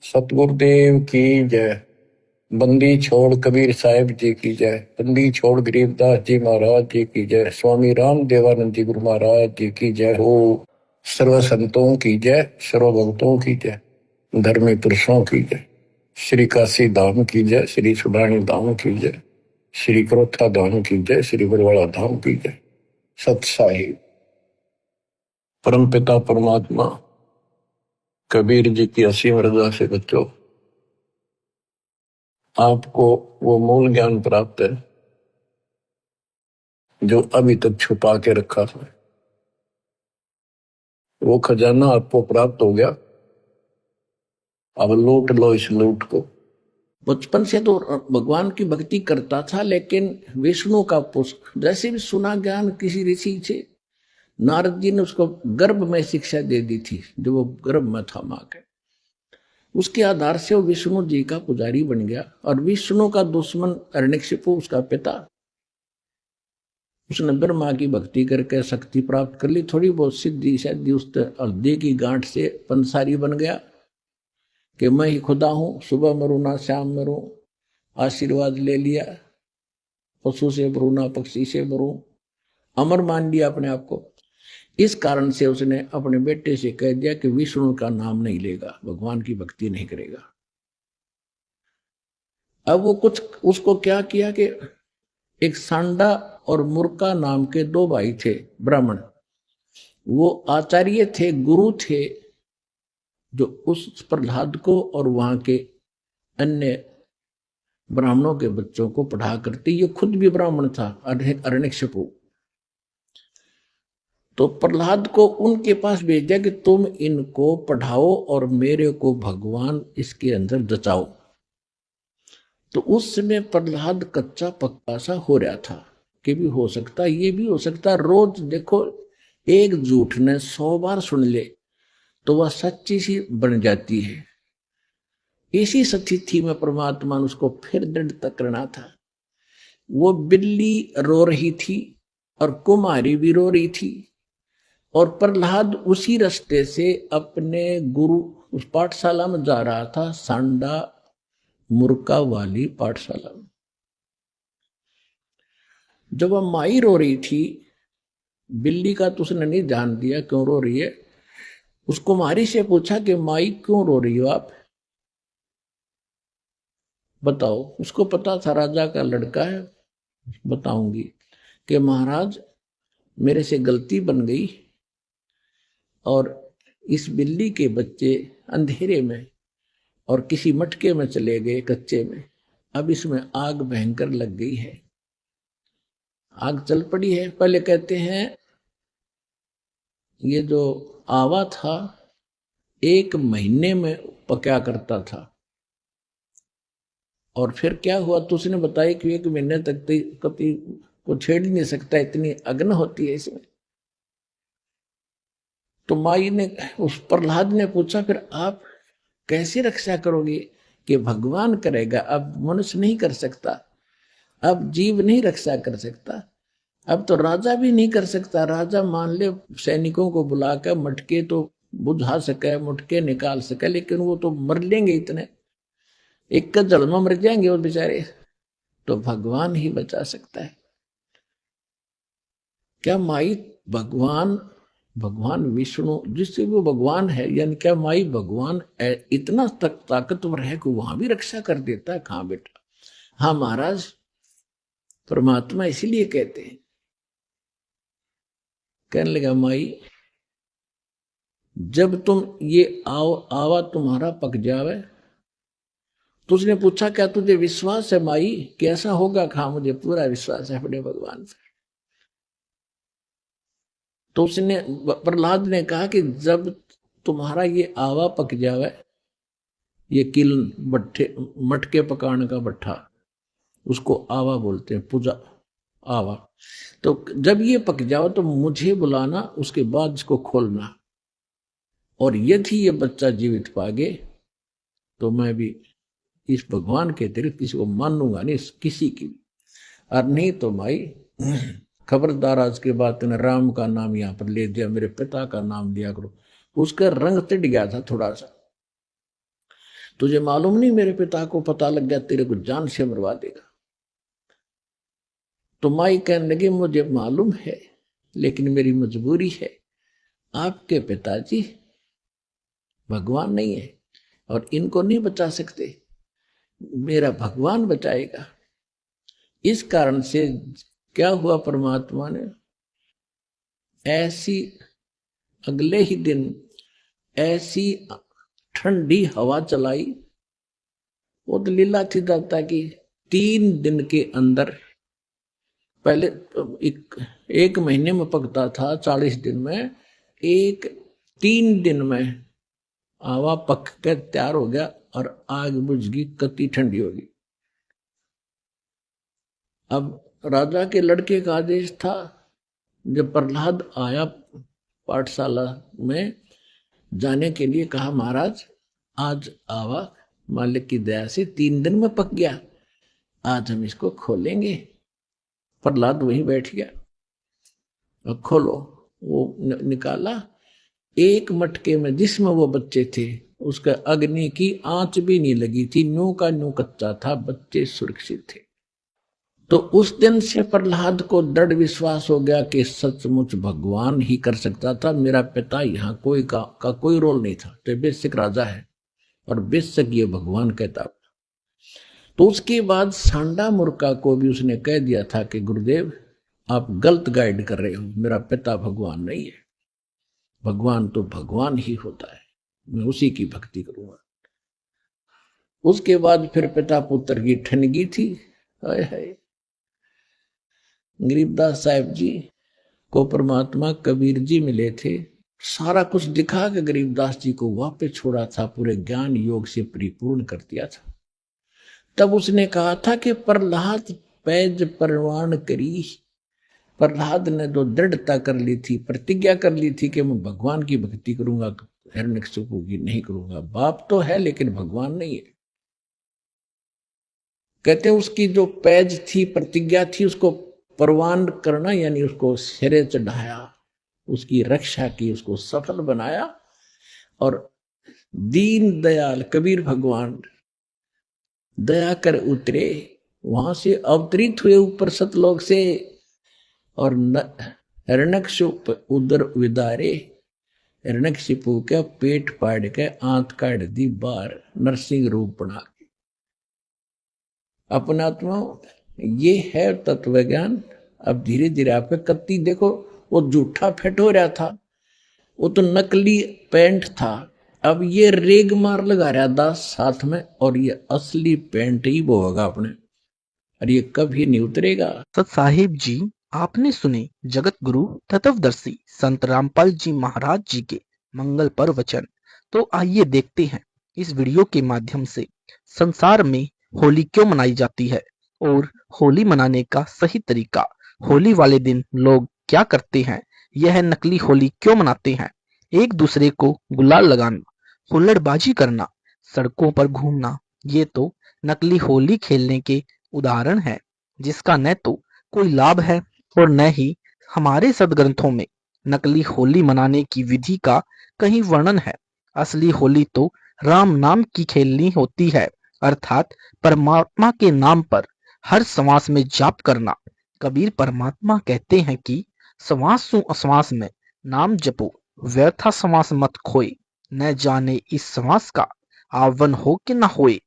सतगुरुदेव की जय। बंदी छोड़ कबीर साहिब जी की जय। बंदी छोड़ गरीबदास जी महाराज जी की जय। स्वामी राम देवानंद जी गुरु महाराज जी की जय हो। सर्व संतों की जय, सर्व भक्तों की जय, धर्मी पुरुषों की जय। श्री काशी धाम की जय, श्री सुडानी धाम की जय, श्री क्रोथा धाम की जय, श्री बरवाड़ा धाम की जय। सत साहिब परम पिता परमात्मा कबीर जी की असीम रजा से बच्चों, आपको वो मूल ज्ञान प्राप्त है जो अभी तक छुपा के रखा था। वो खजाना आपको प्राप्त हो गया। अब लूट लो इस लूट को। बचपन से तो भगवान की भक्ति करता था, लेकिन विष्णु का पुष्प जैसे भी सुना ज्ञान किसी ऋषि से, नारद जी ने उसको गर्भ में शिक्षा दे दी थी, जो वो गर्भ में था मां के। उसके आधार से वो विष्णु जी का पुजारी बन गया। और विष्णु का दुश्मन हिरण्यकशिपु, उसका पिता, उसने ब्रह्मा की भक्ति करके शक्ति प्राप्त कर ली, थोड़ी बहुत सिद्धि शादी उस हल्दी की गांठ से पंसारी बन गया कि मैं ही खुदा हूं, सुबह मरूं ना शाम मरूं, आशीर्वाद ले लिया, पशु से मरूं ना पक्षी से मरूं, अमर मान लिया अपने आप को। इस कारण से उसने अपने बेटे से कह दिया कि विष्णु का नाम नहीं लेगा, भगवान की भक्ति नहीं करेगा। अब वो कुछ उसको क्या किया कि एक सांडा और मुर्का नाम के दो भाई थे ब्राह्मण, वो आचार्य थे, गुरु थे, जो उस प्रहलाद को और वहां के अन्य ब्राह्मणों के बच्चों को पढ़ा करते। ये खुद भी ब्राह्मण था, हिरण्यकशिपु। तो प्रहलाद को उनके पास भेजा कि तुम इनको पढ़ाओ और मेरे को भगवान इसके अंदर जचाओ। तो उस समय प्रहलाद कच्चा पक्का सा हो रहा था कि भी हो सकता, ये भी हो सकता। रोज देखो, एक झूठ ने 100 बार सुन ले तो वह सच्ची सी बन जाती है। इसी स्थिति में परमात्मा ने उसको फिर दृढ़ता करना था। वो बिल्ली रो रही थी और कुमारी भी रो रही थी, और प्रहलाद उसी रास्ते से अपने गुरु उस पाठशाला में जा रहा था, सांडा मुर्का वाली पाठशाला में। जब वह माई रो रही थी, बिल्ली का तो उसने नहीं ध्यान दिया क्यों रो रही है। उस कुमारी से पूछा कि माई क्यों रो रही हो आप, बताओ। उसको पता था राजा का लड़का है, बताऊंगी कि महाराज मेरे से गलती बन गई और इस बिल्ली के बच्चे अंधेरे में और किसी मटके में चले गए कच्चे में, अब इसमें आग भयंकर लग गई है, आग चल पड़ी है। पहले कहते हैं ये जो आवा था 1 महीने में पका करता था, और फिर क्या हुआ तो उसने बताया कि 1 महीने तक कभी को छेड़ नहीं सकता, इतनी अग्नि होती है इसमें। तो माई ने उस प्रहलाद ने पूछा फिर आप कैसे रक्षा करोगे, कि भगवान करेगा, अब मनुष्य नहीं कर सकता, अब जीव नहीं रक्षा कर सकता, अब तो राजा भी नहीं कर सकता। राजा मान ले सैनिकों को बुलाकर मटके तो बुझा सके, मटके निकाल सके, लेकिन वो तो मर लेंगे, इतने एक का जल में मर जाएंगे वो बेचारे। तो भगवान ही बचा सकता है। क्या माई भगवान, भगवान विष्णु जिससे वो भगवान है, यानी क्या माई भगवान इतना तक ताकतवर है कि वहां भी रक्षा कर देता है? कहां बेटा। हाँ महाराज, परमात्मा इसीलिए कहते हैं। कहने लगा माई जब तुम ये आवा तुम्हारा पक जावे, तो उसने पूछा क्या तुझे विश्वास है माई कि ऐसा होगा? हाँ मुझे पूरा विश्वास है अपने भगवान पर। तो उसने, प्रहलाद ने कहा कि जब तुम्हारा ये आवा पक जावे, ये किलन भट्ठे मटके पकाने का भट्ठा, उसको आवा बोलते हैं, पूजा आवा। तो जब ये पक जाओ तो मुझे बुलाना, उसके बाद इसको खोलना, और यदि ये बच्चा जीवित पागे तो मैं भी इस भगवान के अतिरिक्त किसी को मानूंगा नहीं, किसी की भी। और नहीं तो भाई खबरदार, आज के बाद तूने राम का नाम यहाँ पर ले दिया, मेरे पिता का नाम लिया करो। उसका रंग टिट गया था थोड़ा सा। तुझे मालूम नहीं मेरे पिता को पता लग गया तेरे को जान से मरवा देगा। तो माई कहने लगी मुझे मालूम है, लेकिन मेरी मजबूरी है, आपके पिताजी भगवान नहीं है और इनको नहीं बचा सकते, मेरा भगवान बचाएगा। इस कारण से क्या हुआ, परमात्मा ने ऐसी अगले ही दिन ऐसी ठंडी हवा चलाई। वो तो लीला थी दाता की। 3 दिन के अंदर, पहले एक महीने में पकता था, 40 दिन में, 3 दिन में आवा पक कर तैयार हो गया और आग बुझ गई, कति ठंडी होगी। अब राजा के लड़के का आदेश था, जब प्रहलाद आया पाठशाला में जाने के लिए, कहा महाराज आज आवा मालिक की दया से 3 दिन में पक गया, आज हम इसको खोलेंगे। प्रहलाद वहीं बैठ गया और खोलो। वो निकाला, एक मटके में जिसमें वो बच्चे थे उसका अग्नि की आंच भी नहीं लगी थी, न्यू का न्यू कच्चा था, बच्चे सुरक्षित थे। तो उस दिन से प्रहलाद को दृढ़ विश्वास हो गया कि सचमुच भगवान ही कर सकता था, मेरा पिता यहाँ कोई का कोई रोल नहीं था, तो बेशक राजा है और बेशक ये भगवान कहता। तो उसके बाद सांडा मूर्खा को भी उसने कह दिया था कि गुरुदेव आप गलत गाइड कर रहे हो, मेरा पिता भगवान नहीं है, भगवान तो भगवान ही होता है, मैं उसी की भक्ति करूंगा। उसके बाद फिर पिता पुत्र की ठनगी थी। हाय हाय, गरीबदास साहिब जी को परमात्मा कबीर जी मिले थे, सारा कुछ दिखा के गरीबदास जी को वापस छोड़ा था, पूरे ज्ञान योग से परिपूर्ण कर दिया था। तब उसने कहा था कि प्रहलाद पैज परवान करी। प्रहलाद ने जो दृढ़ता कर ली थी, प्रतिज्ञा कर ली थी कि मैं भगवान की भक्ति करूंगा, हिरण्यकशिपु की नहीं करूंगा। बाप तो है लेकिन भगवान नहीं है। कहते हैं उसकी जो पैज थी, प्रतिज्ञा थी, उसको परवान करना यानी उसको सिरे चढ़ाया, उसकी रक्षा की, उसको सफल बनाया। और दीन दयाल कबीर भगवान दया कर उतरे, वहां से अवतरित हुए ऊपर सतलोक से, और हिरण्यकशिपु उदर विदारे, हिरण्यकशिपु के पेट पाड़ के आंत काट दी बाहर, नरसिंह रूप बना के। अपना आत्मा ये है तत्व ज्ञान। अब धीरे धीरे आपके कत्ती देखो, वो जूठा फेट हो रहा था, वो तो नकली पेंट था, अब ये रेग मार लगा रहा दास साथ में, और ये असली पेंट ही वो होगा अपने, और ये कभी नहीं उतरेगा। सत साहिब जी, आपने सुने जगत गुरु तत्वदर्शी संत रामपाल जी महाराज जी के मंगल पर वचन। तो आइए देखते हैं इस वीडियो के माध्यम से संसार में होली क्यों मनाई जाती है और होली मनाने का सही तरीका। होली वाले दिन लोग क्या करते हैं, यह नकली होली क्यों मनाते हैं, एक दूसरे को गुलाल लगाना, हुल्लड़बाजी करना, सड़कों पर घूमना, ये तो नकली होली खेलने के उदाहरण है, जिसका न तो कोई लाभ है और न ही हमारे सदग्रंथों में नकली होली मनाने की विधि का कहीं वर्णन है। असली होली तो राम नाम की खेलनी होती है, अर्थात परमात्मा के नाम पर हर श्वास में जाप करना। कबीर परमात्मा कहते हैं कि श्वास सु श्वास में नाम जपो, व्यर्था श्वास मत खोए, न जाने इस श्वास का आवन हो कि न होए।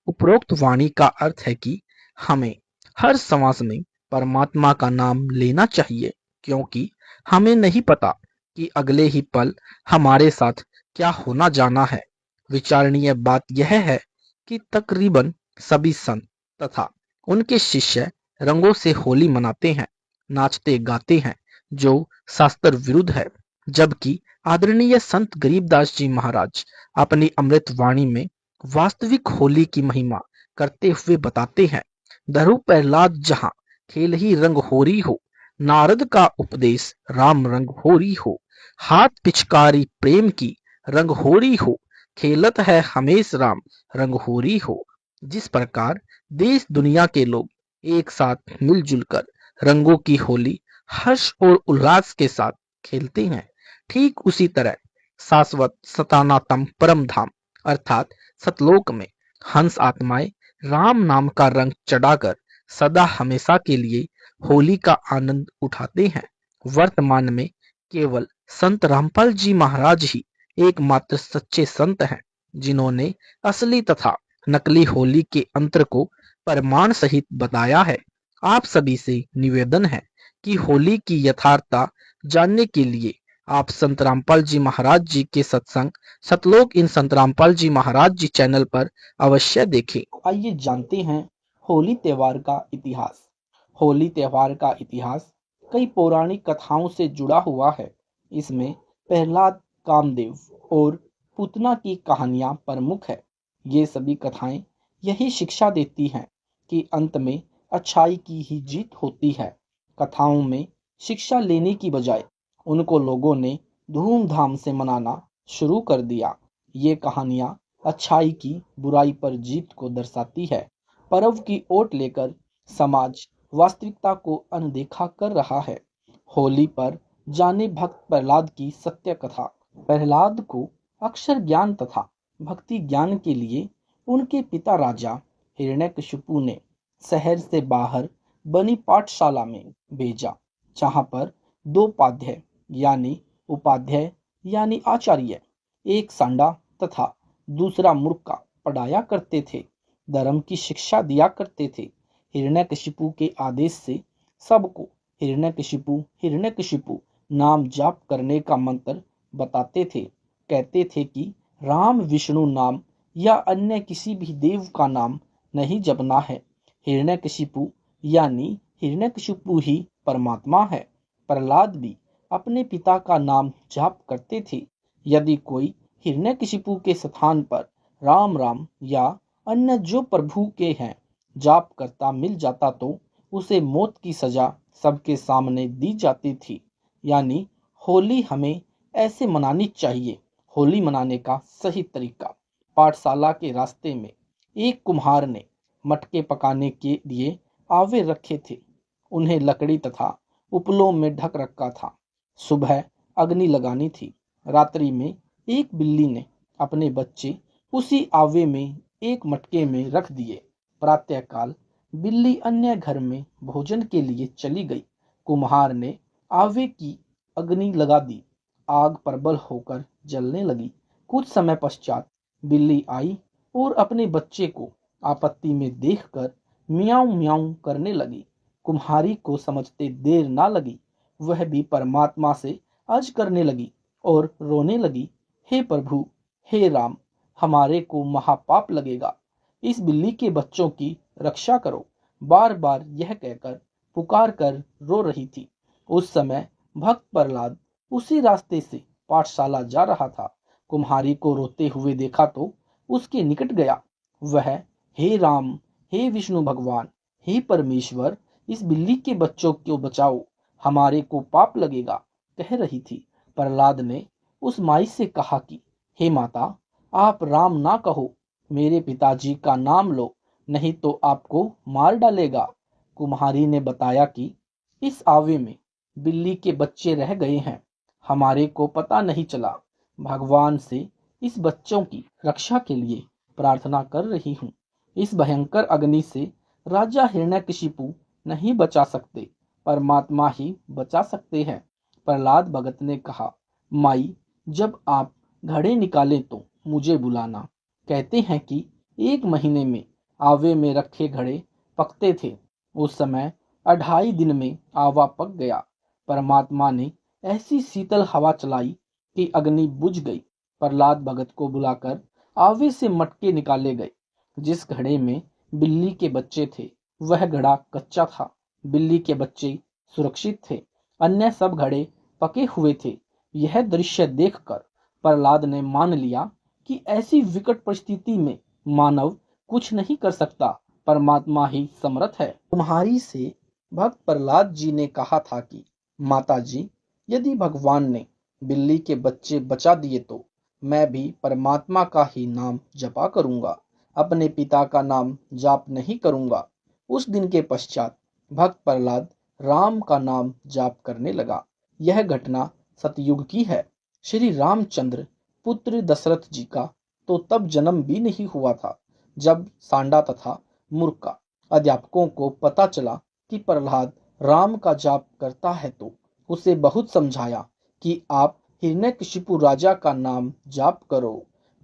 उपरोक्त वाणी का अर्थ है कि हमें हर श्वास में परमात्मा का नाम लेना चाहिए, क्योंकि हमें नहीं पता कि अगले ही पल हमारे साथ क्या होना जाना है। विचारणीय बात यह है कि तकरीबन सभी संत तथा उनके शिष्य रंगों से होली मनाते हैं, नाचते गाते हैं, जो शास्त्र विरुद्ध है। जबकि आदरणीय संत गरीबदास जी महाराज अपनी अमृत वाणी में वास्तविक होली की महिमा करते हुए बताते हैं, धरु प्रहलाद जहां खेल ही रंग होरी हो, नारद का उपदेश राम रंग होरी हो, हाथ पिचकारी प्रेम की रंग होरी हो, खेलत है हमेश राम रंग होरी हो। जिस प्रकार देश दुनिया के लोग एक साथ मिलजुल कर रंगों की होली हर्ष और उल्लास के साथ खेलते हैं, ठीक उसी तरह शाश्वत सनातन परम धाम अर्थात सतलोक में हंस आत्माएं राम नाम का रंग चढ़ाकर सदा हमेशा के लिए होली का आनंद उठाते हैं। वर्तमान में केवल संत रामपाल जी महाराज ही एकमात्र सच्चे संत हैं जिन्होंने असली तथा नकली होली के अंतर को प्रमाण सहित बताया है। आप सभी से निवेदन है कि होली की यथार्थता जानने के लिए आप संत रामपाल जी महाराज जी के सत्संग सतलोक इन संत रामपाल जी महाराज जी चैनल पर अवश्य देखें। आइए जानते हैं होली त्योहार का इतिहास। होली त्योहार का इतिहास कई पौराणिक कथाओं से जुड़ा हुआ है। इसमें प्रहलाद, कामदेव और पूतना की कहानियां प्रमुख है। ये सभी कथाएं यही शिक्षा देती हैं कि अंत में अच्छाई की ही जीत होती है। कथाओं में शिक्षा लेने की बजाय उनको लोगों ने धूमधाम से मनाना शुरू कर दिया। ये कहानियां अच्छाई की बुराई पर जीत को दर्शाती है। पर्व की ओट लेकर समाज वास्तविकता को अनदेखा कर रहा है। होली पर जाने भक्त प्रहलाद की सत्य कथा। प्रहलाद को अक्षर ज्ञान तथा भक्ति ज्ञान के लिए उनके पिता राजा हिरण्यकशिपु ने शहर से बाहर बनी पाठशाला में भेजा, जहां पर दो उपाध्याय यानी आचार्य, एक सांडा तथा दूसरा मूर्ख पढ़ाया करते थे, धर्म की शिक्षा दिया करते थे। हिरण्यकशिपु के आदेश से सबको हिरण्यकशिपु नाम जाप करने का मंत्र बताते थे। कहते थे कि राम विष्णु नाम या अन्य किसी भी देव का नाम नहीं जपना है। हिरण्यकशिपु यानी हिरण्यकशिपु ही परमात्मा है। प्रहलाद भी अपने पिता का नाम जाप करते थे। यदि कोई हिरण्यकशिपु के स्थान पर राम राम या अन्य जो प्रभु के हैं जाप करता मिल जाता तो उसे मौत की सजा सबके सामने दी जाती थी। यानी होली हमें ऐसे मनानी चाहिए। होली मनाने का सही तरीका। पाठशाला के रास्ते में एक कुम्हार ने मटके पकाने के लिए आवे रखे थे। उन्हें लकड़ी तथा उपलों में ढक रखा था। सुबह अग्नि लगानी थी। रात्रि में एक बिल्ली ने अपने बच्चे उसी आवे में एक मटके में रख दिए। प्रातःकाल बिल्ली अन्य घर में भोजन के लिए चली गई। कुम्हार ने आवे की अग्नि लगा दी। आग प्रबल होकर जलने लगी। कुछ समय पश्चात बिल्ली आई और अपने बच्चे को आपत्ति में देखकर मियाऊं मियाऊं करने लगी। कुम्हारी को समझते देर ना लगी। वह भी परमात्मा से अर्ज करने लगी और रोने लगी, हे प्रभु, हे राम, हमारे को महापाप लगेगा। इस बिल्ली के बच्चों की रक्षा करो। बार बार यह कहकर पुकार कर रो रही थी। उस समय भक्त प्रहलाद उसी रास्ते से पाठशाला जा रहा था। कुम्हारी को रोते हुए देखा तो उसके निकट गया। वह, हे राम, हे विष्णु भगवान, हे परमेश्वर, इस बिल्ली के बच्चों को बचाओ, हमारे को पाप लगेगा, कह रही थी। प्रहलाद ने उस माई से कहा कि हे माता, आप राम ना कहो, मेरे पिताजी का नाम लो, नहीं तो आपको मार डालेगा। कुम्हारी ने बताया कि इस आवे में बिल्ली के बच्चे रह गए हैं, हमारे को पता नहीं चला। भगवान से इस बच्चों की रक्षा के लिए प्रार्थना कर रही हूँ। इस भयंकर अग्नि से राजा हिरण्यकशिपु नहीं बचा सकते, परमात्मा ही बचा सकते हैं। प्रहलाद भगत ने कहा, माई, जब आप घड़े निकालें तो मुझे बुलाना। कहते हैं कि 1 महीने में आवे में रखे घड़े पकते थे। उस समय 2.5 दिन में आवा पक गया। परमात्मा ने ऐसी शीतल हवा चलाई कि अग्नि बुझ गई। प्रहलाद भगत को बुलाकर आवे से मटके निकाले गए। जिस घड़े में बिल्ली के बच्चे थे वह घड़ा कच्चा था। बिल्ली के बच्चे सुरक्षित थे, अन्य सब घड़े पके हुए थे। यह दृश्य देखकर प्रहलाद ने मान लिया कि ऐसी विकट परिस्थिति में मानव कुछ नहीं कर सकता, परमात्मा ही समर्थ है। कुम्हारी से भक्त प्रहलाद जी ने कहा था कि माता जी, यदि भगवान ने बिल्ली के बच्चे बचा दिए तो मैं भी परमात्मा का ही नाम जपा करूंगा, अपने पिता का नाम जाप नहीं करूंगा। उस दिन के पश्चात भक्त प्रहलाद राम का नाम जाप करने लगा। यह घटना सतयुग की है। श्री रामचंद्र पुत्र दशरथ जी का तो तब जन्म भी नहीं हुआ था, जब सांडा तथा मूर्खा अध्यापकों को पता चला कि प्रहलाद राम का जाप करता है तो उसे बहुत समझाया कि आप हिरण्यकशिपु राजा का नाम जाप करो।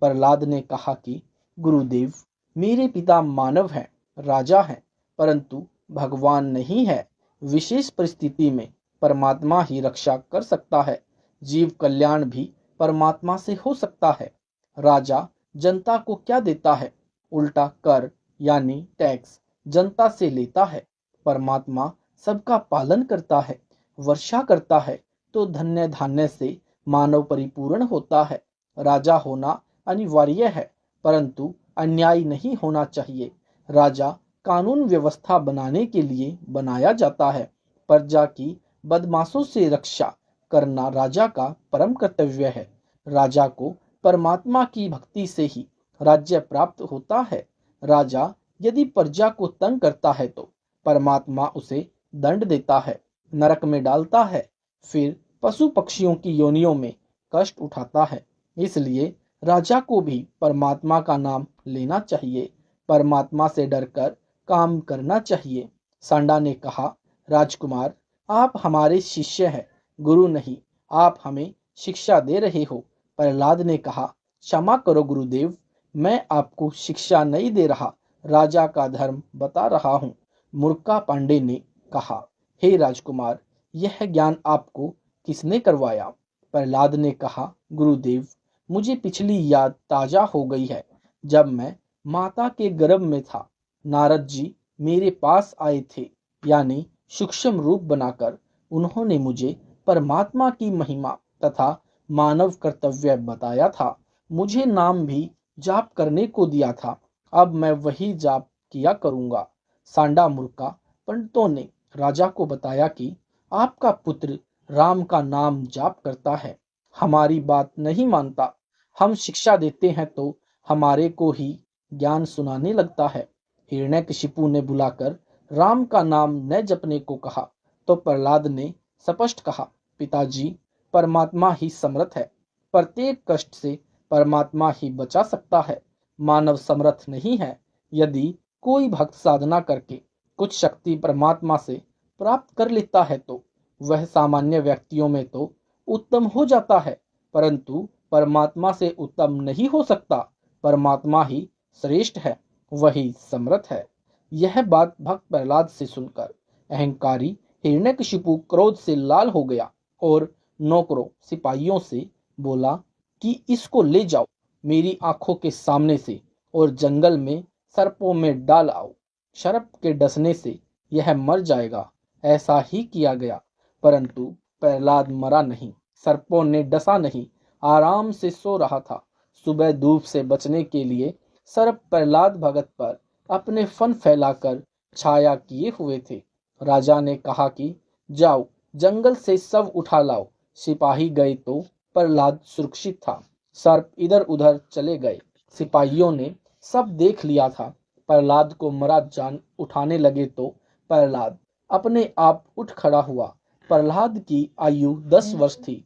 प्रहलाद ने कहा कि गुरुदेव, मेरे पिता मानव हैं, राजा हैं, परंतु भगवान नहीं है। विशेष परिस्थिति में परमात्मा ही रक्षा कर सकता है। जीव कल्याण भी परमात्मा से हो सकता है। राजा जनता को क्या देता है? उल्टा कर यानी टैक्स जनता से लेता है। परमात्मा सबका पालन करता है, वर्षा करता है तो धन्य धान्य से मानव परिपूर्ण होता है। राजा होना अनिवार्य है, परंतु अन्याय नहीं होना चाहिए। राजा कानून व्यवस्था बनाने के लिए बनाया जाता है। प्रजा की बदमाशों से रक्षा करना राजा का परम कर्तव्य है। राजा को परमात्मा की भक्ति से ही राज्य प्राप्त होता है। राजा यदि प्रजा को तंग करता है तो परमात्मा उसे दंड देता है, नरक में डालता है, फिर पशु पक्षियों की योनियों में कष्ट उठाता है। इसलिए राजा को भी परमात्मा का नाम लेना चाहिए, परमात्मा से डरकर काम करना चाहिए। सांडा ने कहा, राजकुमार, आप हमारे शिष्य हैं, गुरु नहीं। आप हमें शिक्षा दे रहे हो। प्रहलाद ने कहा, क्षमा करो गुरुदेव, मैं आपको शिक्षा नहीं दे रहा, राजा का धर्म बता रहा हूँ। मूर्खा पांडे ने कहा, हे राजकुमार, यह ज्ञान आपको किसने करवाया? प्रहलाद ने कहा, गुरुदेव, मुझे पिछली याद ताजा हो गई है। जब मैं माता के गर्भ में था, नारद जी मेरे पास आए थे, यानी सूक्ष्म रूप बनाकर उन्होंने मुझे परमात्मा की महिमा तथा मानव कर्तव्य बताया था। मुझे नाम भी जाप करने को दिया था। अब मैं वही जाप किया करूंगा। सांडा मूर्खा पंडितों ने राजा को बताया कि आपका पुत्र राम का नाम जाप करता है, हमारी बात नहीं मानता। हम शिक्षा देते हैं तो हमारे को ही ज्ञान सुनाने लगता है। हिरण्यकशिपु ने बुलाकर राम का नाम न जपने को कहा तो प्रहलाद ने स्पष्ट कहा, पिताजी, परमात्मा ही समर्थ है। प्रत्येक कष्ट से परमात्मा ही बचा सकता है, मानव समर्थ नहीं है। यदि कोई भक्त साधना करके कुछ शक्ति परमात्मा से प्राप्त कर लेता है तो वह सामान्य व्यक्तियों में तो उत्तम हो जाता है, परंतु परमात्मा से उत्तम नहीं हो सकता। परमात्मा ही श्रेष्ठ है, वही समर्थ है। यह बात भक्त प्रहलाद से सुनकर अहंकारी हिरण्यकशिपु क्रोध से लाल हो गया और नौकरों सिपाहियों से बोला कि इसको ले जाओ मेरी आंखों के सामने से और जंगल में सर्पों में डाल आओ। सर्प के डसने से यह मर जाएगा। ऐसा ही किया गया, परंतु प्रहलाद मरा नहीं, सर्पों ने डसा नहीं, आराम से सो रहा था। सुबह धूप से बचने के लिए सर्प प्रहलाद भगत पर अपने फन फैलाकर छाया किए हुए थे। राजा ने कहा कि जाओ जंगल से सब उठा लाओ। सिपाही गए तो प्रहलाद सुरक्षित था। सर्प इधर उधर चले गए। सिपाहियों ने सब देख लिया था। प्रहलाद को मरा जान उठाने लगे तो प्रहलाद अपने आप उठ खड़ा हुआ। प्रहलाद की आयु 10 वर्ष थी।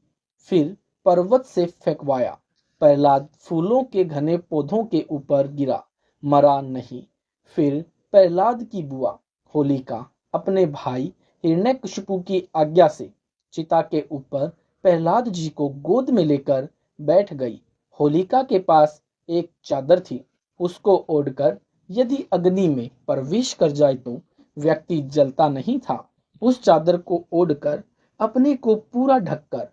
फिर पर्वत से फेंकवाया। प्रहलाद फूलों के घने पौधों के ऊपर गिरा, मरा नहीं। फिर प्रहलाद की बुआ होलिका अपने भाई हिरण्यकशिपु की आज्ञा से चिता के ऊपर प्रहलाद जी को गोद में लेकर बैठ गई। होलिका के पास एक चादर थी, उसको ओढ़कर यदि अग्नि में प्रवेश कर जाए तो व्यक्ति जलता नहीं था। उस चादर को ओढ़कर अपने को पूरा ढककर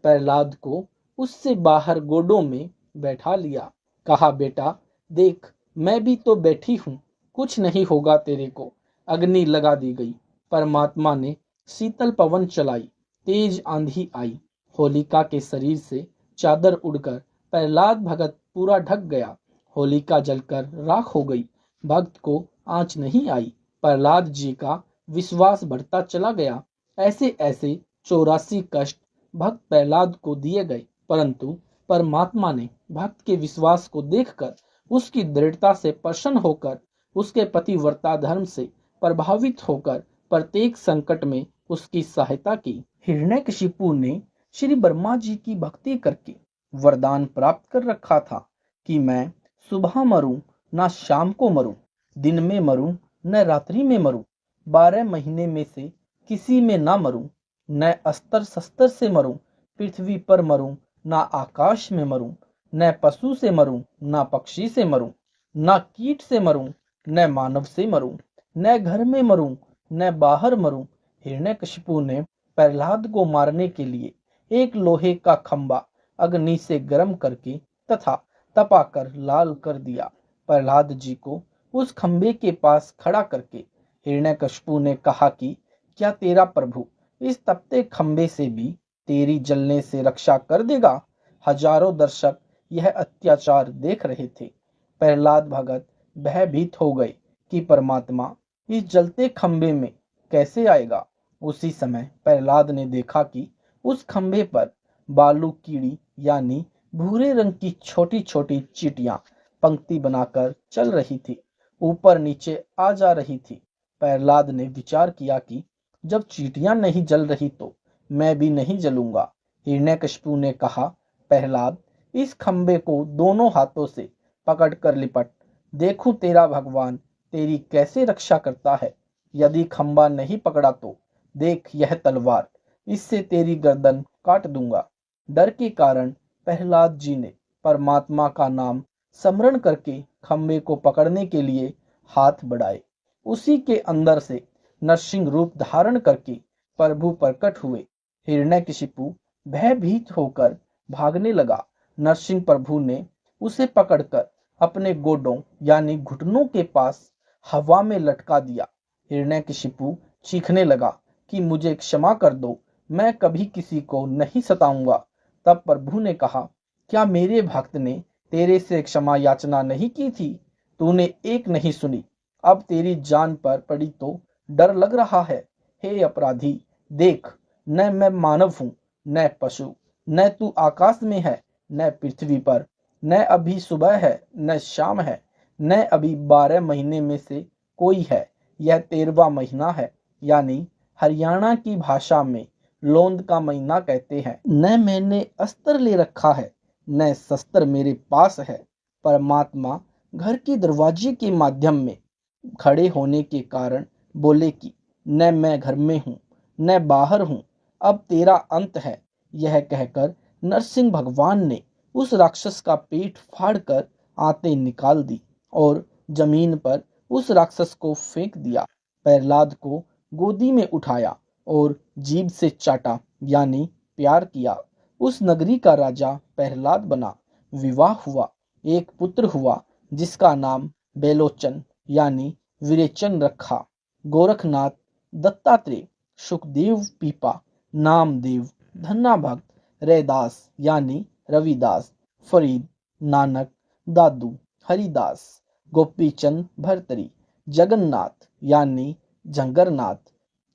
प्रहलाद को उससे बाहर गोडों में बैठा लिया। कहा, बेटा देख, मैं भी तो बैठी हूँ, कुछ नहीं होगा तेरे को। अग्नि लगा दी गई। परमात्मा ने शीतल पवन चलाई, तेज आंधी आई। होलिका के शरीर से चादर उड़कर प्रहलाद भगत पूरा ढक गया। होलिका जलकर राख हो गई। भक्त को आंच नहीं आई। प्रहलाद जी का विश्वास बढ़ता चला गया। ऐसे ऐसे 84 कष्ट भक्त प्रहलाद को दिए गए, परंतु परमात्मा ने भक्त के विश्वास को देखकर उसकी दृढ़ता से प्रसन्न होकर उसके पतिव्रता धर्म से प्रभावित होकर प्रत्येक संकट में उसकी सहायता की। हिरण्यकशिपु ने श्री ब्रह्मा जी की भक्ति करके वरदान प्राप्त कर रखा था कि मैं सुबह मरूं ना शाम को मरूं, दिन में मरूं न रात्रि में मरूं, 12 महीने में से किसी में ना मरूं, न अस्त्र शस्त्र से मरूं, पृथ्वी पर मरूं ना आकाश में मरूं, न पशु से मरूं ना पक्षी से मरूं, न कीट से मरूं न मानव से मरूं, न घर में मरूं न बाहर मरूं। हिरण्यकशिपु ने प्रहलाद को मारने के लिए एक लोहे का खंबा अग्नि से गर्म करके तथा तपाकर लाल कर दिया। प्रहलाद जी को उस खंबे के पास खड़ा करके हिरण्यकशिपु ने कहा कि क्या तेरा प्रभु इस तपते खंबे से भी तेरी जलने से रक्षा कर देगा? हजारों दर्शक यह अत्याचार देख रहे थे। प्रहलाद भगत भयभीत हो गए कि परमात्मा इस जलते खंबे में कैसे आएगा। उसी समय प्रहलाद ने देखा कि उस खंबे पर बालू कीड़ी यानी भूरे रंग की छोटी छोटी चींटियां पंक्ति बनाकर चल रही थी, ऊपर नीचे आ जा रही थी। प्रहलाद ने विचार किया कि जब चींटियां नहीं जल रही तो मैं भी नहीं जलूंगा। हिरण्यकशिपु ने कहा, प्रहलाद इस खंबे को दोनों हाथों से पकड़कर लिपट, देखूं तेरा भगवान तेरी कैसे रक्षा करता है। यदि खंबा नहीं पकड़ा तो देख यह तलवार, इससे तेरी गर्दन काट दूंगा। डर के कारण प्रहलाद जी ने परमात्मा का नाम स्मरण करके खंबे को पकड़ने के लिए हाथ बढ़ाए। उसी के अंदर से नरसिंह रूप धारण करके प्रभु प्रकट हुए। हिरण्यकशिपु भयभीत होकर भागने लगा। नरसिंह प्रभु ने उसे पकड़कर अपने गोडों यानी घुटनों के पास हवा में लटका दिया। हिरण्यकशिपु चीखने लगा कि मुझे क्षमा कर दो, मैं कभी किसी को नहीं सताऊंगा। तब प्रभु ने कहा, क्या मेरे भक्त ने तेरे से क्षमा याचना नहीं की थी? तूने एक नहीं सुनी, अब तेरी जान पर पड़ी तो डर लग रहा है। हे अपराधी, देख, न मैं मानव हूं न पशु, न तू आकाश में है न पृथ्वी पर, न अभी सुबह है न शाम है, न अभी 12 महीने में से कोई है। यह 13वां महीना है, यानी हरियाणा की भाषा में लोंद का महीना कहते हैं। न मैंने अस्त्र ले रखा है न शस्त्र मेरे पास है। परमात्मा घर के दरवाजे के माध्यम में खड़े होने के कारण बोले कि न मैं घर में हूँ न बाहर हूँ, अब तेरा अंत है। यह कहकर नरसिंह भगवान ने उस राक्षस का पेट फाड़कर आंतें निकाल दी और जमीन पर उस राक्षस को फेंक दिया। प्रहलाद को गोदी में उठाया और जीभ से चाटा यानी प्यार किया। उस नगरी का राजा प्रहलाद बना। विवाह हुआ, एक पुत्र हुआ जिसका नाम बेलोचन यानी विरेचन रखा। गोरखनाथ, दत्तात्रेय, सुखदेव पीपा, नामदेव, धन्ना भक्त, रैदास यानी रविदास, फरीद, नानक, दादू, हरिदास, गोपीचंद भरतरी, जगन्नाथ यानी जंगरनाथ,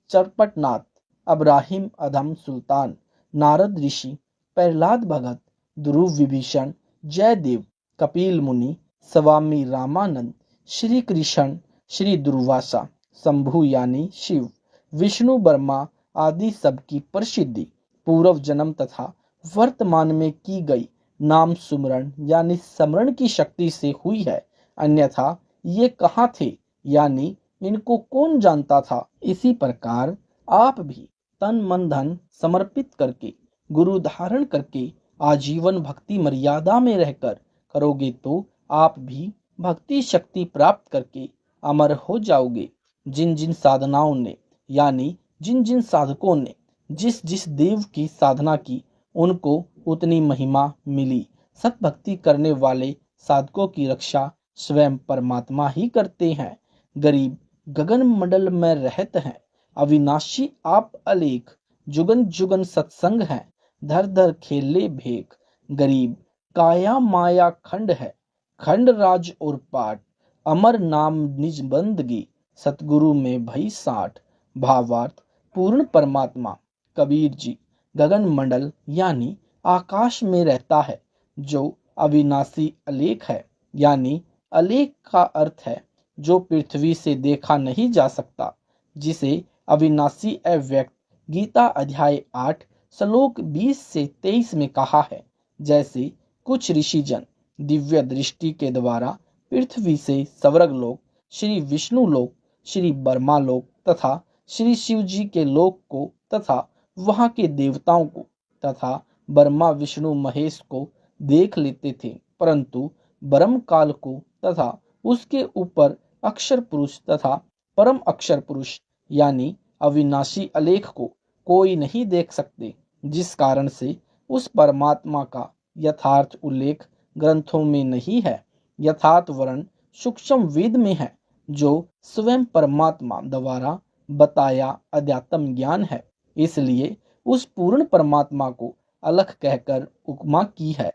चरपटनाथ, अब्राहिम अधम सुल्तान, नारद ऋषि, प्रहलाद भगत, ध्रुव विभीषण, जयदेव, कपिल मुनि, स्वामी रामानंद, श्री कृष्ण, श्री दुर्वासा, शंभु यानी शिव, विष्णु वर्मा आदि सबकी प्रसिद्धि पूर्व जन्म तथा वर्तमान में की गई नाम सुमरण यानी स्मरण की शक्ति से हुई है, अन्यथा ये कहाँ थे यानी इनको कौन जानता था। इसी प्रकार आप भी तन मन धन समर्पित करके गुरु धारण करके आजीवन भक्ति मर्यादा में रहकर करोगे तो आप भी भक्ति शक्ति प्राप्त करके अमर हो जाओगे। जिन जिन साधनाओं ने यानी जिन जिन साधकों ने जिस जिस देव की साधना की उनको उतनी महिमा मिली। सतभक्ति करने वाले साधकों की रक्षा स्वयं परमात्मा ही करते हैं। गरीब गगन मंडल में रहते हैं, अविनाशी आप अलेख, जुगन जुगन सत्संग है, धर धर खेले भेख। गरीब काया माया खंड है, खंड राज और पाठ, अमर नाम निज बंदगी, सतगुरु में भई साठ। भावार्थ, पूर्ण परमात्मा कबीर जी गगन मंडल यानी आकाश में रहता है, जो अविनाशी अलेख है, यानी अलेख का अर्थ है जो पृथ्वी से देखा नहीं जा सकता, जिसे अविनाशी अव्यक्त गीता अध्याय 8 श्लोक 20 से 23 में कहा है। जैसे कुछ ऋषिजन दिव्य दृष्टि के द्वारा पृथ्वी से स्वर्ग लोक, श्री विष्णु लोक, श्री ब्रह्मा लोक तथा श्री शिव जी के लोक को तथा वहां के देवताओं को तथा ब्रह्मा विष्णु महेश को देख लेते थे, परंतु ब्रह्म काल को तथा उसके ऊपर अक्षर पुरुष तथा परम अक्षर पुरुष यानी अविनाशी अलेख को कोई नहीं देख सकते, जिस कारण से उस परमात्मा का यथार्थ उल्लेख ग्रंथों में नहीं है। यथार्थ वर्ण सूक्ष्म वेद में है, जो स्वयं परमात्मा द्वारा बताया अध्यात्म ज्ञान है। इसलिए उस पूर्ण परमात्मा को अलग कहकर उपमा की है।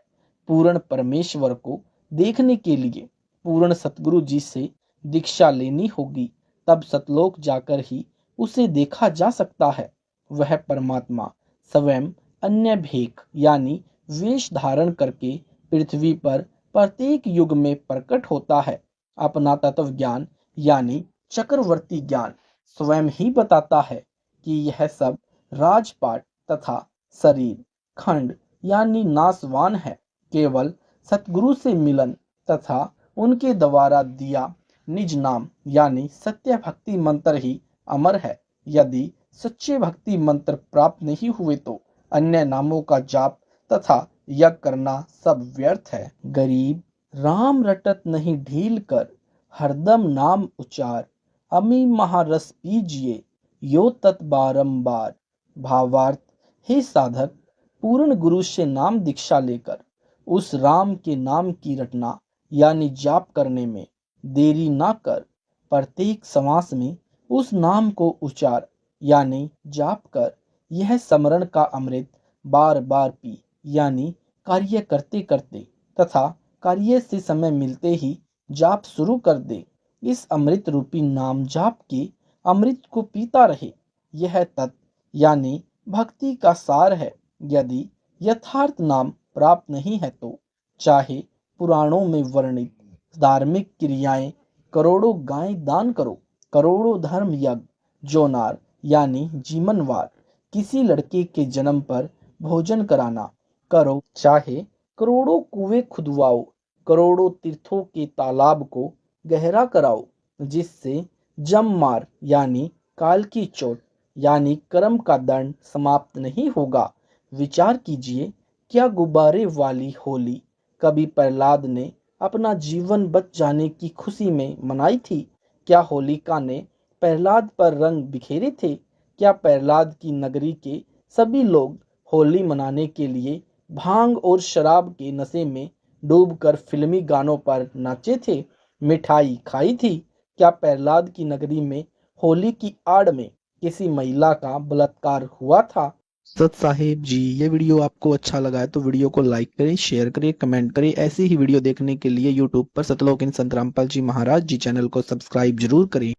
पूर्ण परमेश्वर को देखने के लिए पूर्ण सतगुरु जी से दीक्षा लेनी होगी, तब सतलोक जाकर ही उसे देखा जा सकता है। वह परमात्मा स्वयं अन्य भेख यानी वेश धारण करके पृथ्वी पर प्रत्येक युग में प्रकट होता है। अपना तत्व ज्ञान यानी चक्रवर्ती ज्ञान स्वयं ही बताता है कि यह सब राजपाट तथा शरीर खंड यानी नाशवान है। केवल सतगुरु से मिलन तथा उनके द्वारा दिया निज नाम यानी सत्य भक्ति मंत्र ही अमर है। यदि सच्चे भक्ति मंत्र प्राप्त नहीं हुए तो अन्य नामों का जाप तथा यज्ञ करना सब व्यर्थ है। गरीब राम रटत नहीं ढील कर, हरदम नाम उचार, अमी महारस पीजिए यो तत् बारंबार। भावार्थ, हे साधक, पूर्ण गुरु से नाम दीक्षा लेकर उस राम के नाम की रटना यानी जाप करने में देरी ना कर। प्रत्येक समास में उस नाम को उच्चार यानी जाप कर। यह स्मरण का अमृत बार बार पी यानी कार्य करते करते तथा कार्य से समय मिलते ही जाप शुरू कर दे। इस अमृत रूपी नाम जाप के अमृत को पीता रहे। यह तत्व यानी भक्ति का सार है। यदि यथार्थ नाम प्राप्त नहीं है तो चाहे पुराणों में वर्णित धार्मिक क्रियाएं करोड़ों गाय दान करो, करोड़ों धर्म यज्ञ, जोनार यानी जीवनवार, किसी लड़के के जन्म पर भोजन कराना करो, चाहे करोड़ों कुएं खुदवाओ, करोड़ों तीर्थों के तालाब को गहरा कराओ, जिससे जम मार यानी काल की चोट यानी कर्म का दंड समाप्त नहीं होगा। विचार कीजिए, क्या गुब्बारे वाली होली कभी प्रहलाद ने अपना जीवन बच जाने की खुशी में मनाई थी? क्या होलिका ने प्रहलाद पर रंग बिखेरे थे? क्या प्रहलाद की नगरी के सभी लोग होली मनाने के लिए भांग और शराब के नशे में डूबकर फिल्मी गानों पर नाचे थे, मिठाई खाई थी? क्या प्रहलाद की नगरी में होली की आड़ में किसी महिला का बलात्कार हुआ था? सत साहिब जी, ये वीडियो आपको अच्छा लगा है तो वीडियो को लाइक करें, शेयर करें, कमेंट करें। ऐसी ही वीडियो देखने के लिए यूट्यूब पर सतलोक इन संत रामपाल जी महाराज जी चैनल को सब्सक्राइब जरूर करें।